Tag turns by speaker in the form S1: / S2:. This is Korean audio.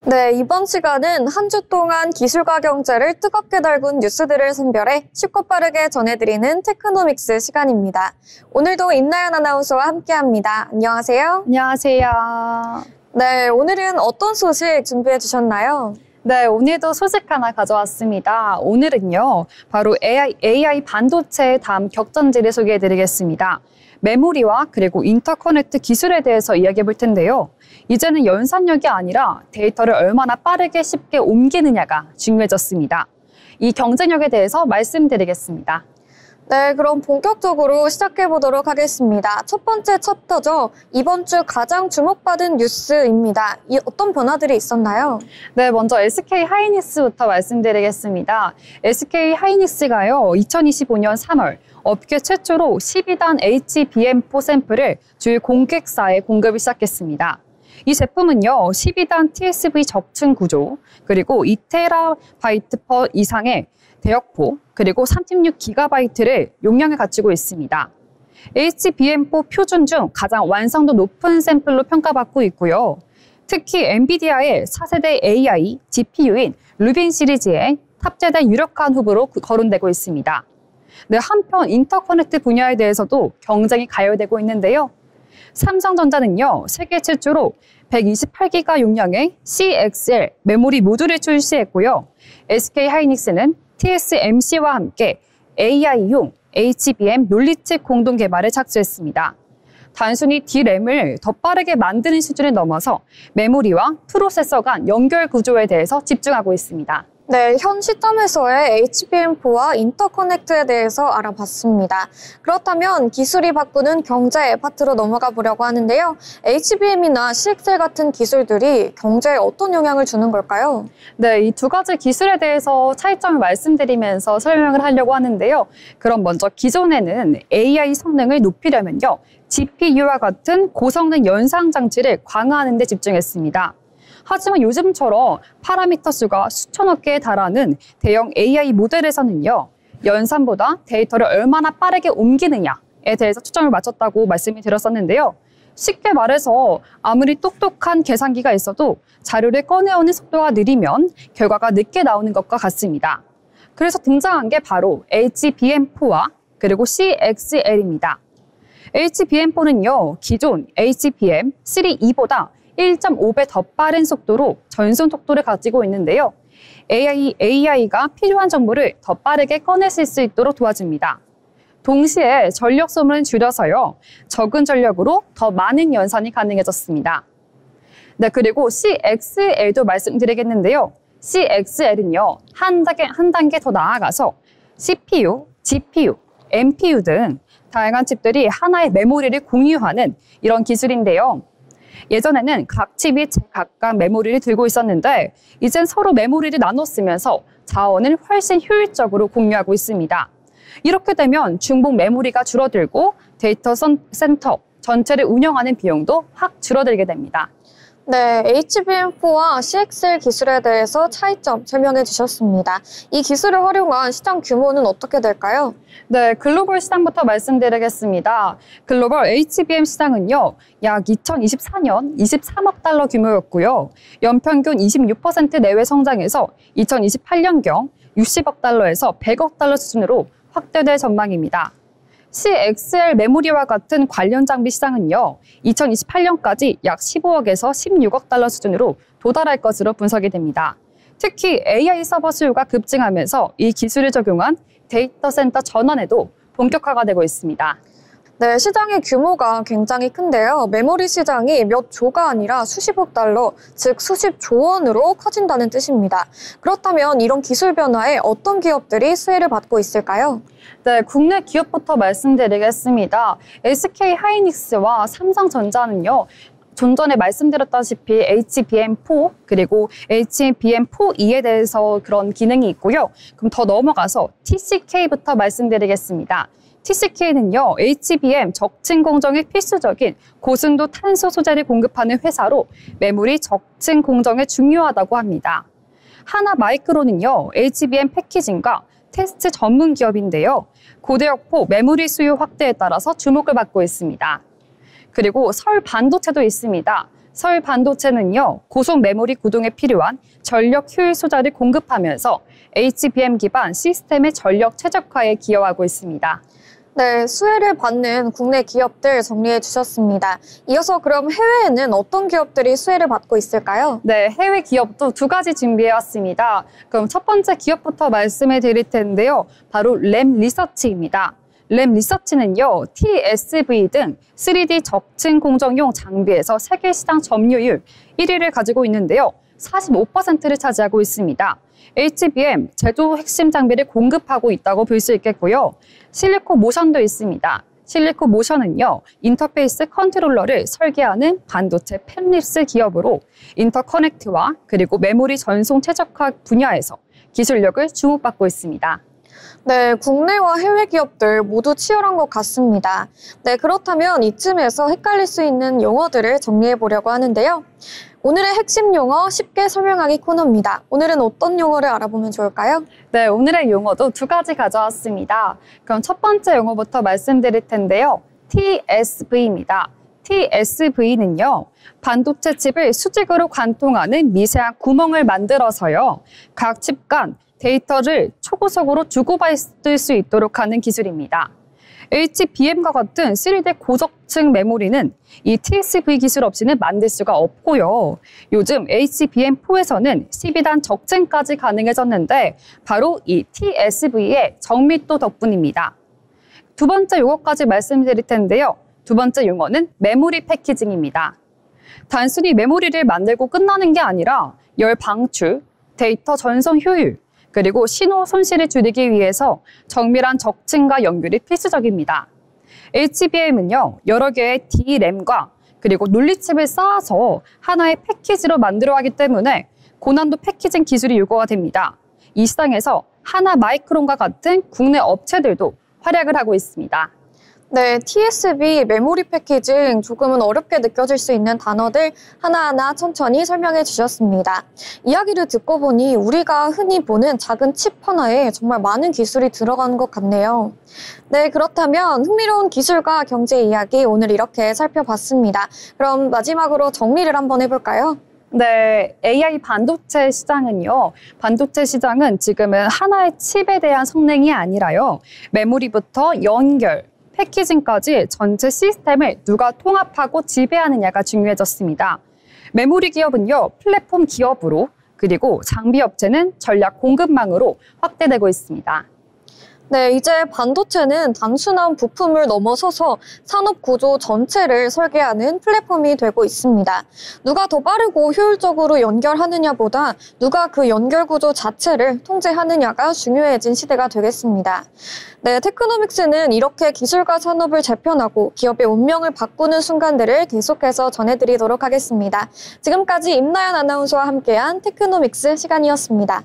S1: 네, 이번 시간은 한 주 동안 기술과 경제를 뜨겁게 달군 뉴스들을 선별해 쉽고 빠르게 전해드리는 테크노믹스 시간입니다. 오늘도 임나연 아나운서와 함께합니다. 안녕하세요.
S2: 안녕하세요.
S1: 네, 오늘은 어떤 소식 준비해 주셨나요?
S2: 네, 오늘도 소식 하나 가져왔습니다. 오늘은요, 바로 AI 반도체의 다음 격전지를 소개해드리겠습니다. 메모리와 그리고 인터커넥트 기술에 대해서 이야기해 볼 텐데요. 이제는 연산력이 아니라 데이터를 얼마나 빠르게 쉽게 옮기느냐가 중요해졌습니다. 이 경쟁력에 대해서 말씀드리겠습니다.
S1: 네, 그럼 본격적으로 시작해 보도록 하겠습니다. 첫 번째 챕터죠. 이번 주 가장 주목받은 뉴스입니다. 어떤 변화들이 있었나요?
S2: 네, 먼저 SK 하이닉스부터 말씀드리겠습니다. SK 하이닉스가요, 2025년 3월 업계 최초로 12단 HBM4 샘플을 주요 고객사에 공급을 시작했습니다. 이 제품은요, 12단 TSV 적층 구조, 그리고 2TB 이상의 대역포, 그리고 36GB를 용량을 갖추고 있습니다. HBM4 표준 중 가장 완성도 높은 샘플로 평가받고 있고요. 특히 엔비디아의 4세대 AI GPU인 루빈 시리즈에 탑재된 유력한 후보로 거론되고 있습니다. 네, 한편 인터커넥트 분야에 대해서도 경쟁이 가열되고 있는데요. 삼성전자는요, 세계 최초로 128기가 용량의 CXL 메모리 모듈을 출시했고요. SK 하이닉스는 TSMC와 함께 AI용 HBM 논리칩 공동 개발에 착수했습니다. 단순히 D램을 더 빠르게 만드는 수준을 넘어서 메모리와 프로세서 간 연결 구조에 대해서 집중하고 있습니다.
S1: 네, 현 시점에서의 HBM4와 인터커넥트에 대해서 알아봤습니다. 그렇다면 기술이 바꾸는 경제 파트로 넘어가 보려고 하는데요. HBM이나 CXL 같은 기술들이 경제에 어떤 영향을 주는 걸까요?
S2: 네, 이 두 가지 기술에 대해서 차이점을 말씀드리면서 설명을 하려고 하는데요. 그럼 먼저 기존에는 AI 성능을 높이려면요, GPU와 같은 고성능 연상 장치를 강화하는 데 집중했습니다. 하지만 요즘처럼 파라미터 수가 수천억 개에 달하는 대형 AI 모델에서는요, 연산보다 데이터를 얼마나 빠르게 옮기느냐에 대해서 초점을 맞췄다고 말씀을 드렸었는데요. 쉽게 말해서 아무리 똑똑한 계산기가 있어도 자료를 꺼내오는 속도가 느리면 결과가 늦게 나오는 것과 같습니다. 그래서 등장한 게 바로 HBM4와 그리고 CXL입니다. HBM4는요, 기존 HBM3E보다 1.5배 더 빠른 속도로 전송 속도를 가지고 있는데요. AI가 필요한 정보를 더 빠르게 꺼내실 수 있도록 도와줍니다. 동시에 전력 소모는 줄여서요, 적은 전력으로 더 많은 연산이 가능해졌습니다. 네, 그리고 CXL도 말씀드리겠는데요. CXL은요, 한 단계 더 나아가서 CPU, GPU, NPU 등 다양한 칩들이 하나의 메모리를 공유하는 이런 기술인데요. 예전에는 각 칩이 각각 메모리를 들고 있었는데 이젠 서로 메모리를 나눠 쓰면서 자원을 훨씬 효율적으로 공유하고 있습니다. 이렇게 되면 중복 메모리가 줄어들고 데이터 센터 전체를 운영하는 비용도 확 줄어들게 됩니다.
S1: 네, HBM4와 CXL 기술에 대해서 차이점 설명해 주셨습니다. 이 기술을 활용한 시장 규모는 어떻게 될까요?
S2: 네, 글로벌 시장부터 말씀드리겠습니다. 글로벌 HBM 시장은요, 약 2024년 23억 달러 규모였고요. 연평균 26% 내외 성장해서 2028년경 60억 달러에서 100억 달러 수준으로 확대될 전망입니다. CXL 메모리와 같은 관련 장비 시장은요, 2028년까지 약 15억에서 16억 달러 수준으로 도달할 것으로 분석이 됩니다. 특히 AI 서버 수요가 급증하면서 이 기술을 적용한 데이터 센터 전환에도 본격화가 되고 있습니다.
S1: 네, 시장의 규모가 굉장히 큰데요. 메모리 시장이 몇 조가 아니라 수십억 달러, 즉 수십조 원으로 커진다는 뜻입니다. 그렇다면 이런 기술 변화에 어떤 기업들이 수혜를 받고 있을까요?
S2: 네, 국내 기업부터 말씀드리겠습니다. SK 하이닉스와 삼성전자는요, 좀 전에 말씀드렸다시피 HBM4 그리고 HBM4E에 대해서 그런 기능이 있고요. 그럼 더 넘어가서 TCK부터 말씀드리겠습니다. TCK는요, HBM 적층 공정에 필수적인 고순도 탄소 소재를 공급하는 회사로 메모리 적층 공정에 중요하다고 합니다. 하나마이크론은요, HBM 패키징과 테스트 전문 기업인데요. 고대역포 메모리 수요 확대에 따라서 주목을 받고 있습니다. 그리고 서울 반도체도 있습니다. 서울 반도체는요, 고속 메모리 구동에 필요한 전력 효율 소자를 공급하면서 HBM 기반 시스템의 전력 최적화에 기여하고 있습니다.
S1: 네, 수혜를 받는 국내 기업들 정리해 주셨습니다. 이어서 그럼 해외에는 어떤 기업들이 수혜를 받고 있을까요?
S2: 네, 해외 기업도 두 가지 준비해왔습니다. 그럼 첫 번째 기업부터 말씀해 드릴 텐데요. 바로 램 리서치입니다. 램 리서치는요, TSV 등 3D 적층 공정용 장비에서 세계 시장 점유율 1위를 가지고 있는데요. 45%를 차지하고 있습니다. HBM 제조 핵심 장비를 공급하고 있다고 볼 수 있겠고요. 실리코 모션도 있습니다. 실리코 모션은요, 인터페이스 컨트롤러를 설계하는 반도체 팹립스 기업으로 인터커넥트와 그리고 메모리 전송 최적화 분야에서 기술력을 주목받고 있습니다.
S1: 네, 국내와 해외 기업들 모두 치열한 것 같습니다. 네, 그렇다면 이쯤에서 헷갈릴 수 있는 용어들을 정리해 보려고 하는데요. 오늘의 핵심 용어 쉽게 설명하기 코너입니다. 오늘은 어떤 용어를 알아보면 좋을까요?
S2: 네, 오늘의 용어도 두 가지 가져왔습니다. 그럼 첫 번째 용어부터 말씀드릴 텐데요. TSV입니다. TSV는요, 반도체 칩을 수직으로 관통하는 미세한 구멍을 만들어서요, 각 칩 간 데이터를 초고속으로 주고받을 수 있도록 하는 기술입니다. HBM과 같은 3D 고적층 메모리는 이 TSV 기술 없이는 만들 수가 없고요. 요즘 HBM4에서는 12단 적층까지 가능해졌는데 바로 이 TSV의 정밀도 덕분입니다. 두 번째 용어까지 말씀드릴 텐데요. 두 번째 용어는 메모리 패키징입니다. 단순히 메모리를 만들고 끝나는 게 아니라 열 방출, 데이터 전송 효율, 그리고 신호 손실을 줄이기 위해서 정밀한 적층과 연결이 필수적입니다. HBM은요, 여러 개의 D램과 그리고 논리칩을 쌓아서 하나의 패키지로 만들어가기 때문에 고난도 패키징 기술이 요구가 됩니다. 이 시장에서 하나 마이크론과 같은 국내 업체들도 활약을 하고 있습니다.
S1: 네, TSV 메모리 패키징 조금은 어렵게 느껴질 수 있는 단어들 하나하나 천천히 설명해 주셨습니다. 이야기를 듣고 보니 우리가 흔히 보는 작은 칩 하나에 정말 많은 기술이 들어가는 것 같네요. 네, 그렇다면 흥미로운 기술과 경제 이야기 오늘 이렇게 살펴봤습니다. 그럼 마지막으로 정리를 한번 해볼까요?
S2: 네, AI 반도체 시장은요, 반도체 시장은 지금은 하나의 칩에 대한 성능이 아니라요, 메모리부터 연결, 패키징까지 전체 시스템을 누가 통합하고 지배하느냐가 중요해졌습니다. 메모리 기업은요, 플랫폼 기업으로, 그리고 장비 업체는 전략 공급망으로 확대되고 있습니다.
S1: 네, 이제 반도체는 단순한 부품을 넘어서서 산업 구조 전체를 설계하는 플랫폼이 되고 있습니다. 누가 더 빠르고 효율적으로 연결하느냐보다 누가 그 연결 구조 자체를 통제하느냐가 중요해진 시대가 되겠습니다. 네, 테크노믹스는 이렇게 기술과 산업을 재편하고 기업의 운명을 바꾸는 순간들을 계속해서 전해드리도록 하겠습니다. 지금까지 임나연 아나운서와 함께한 테크노믹스 시간이었습니다.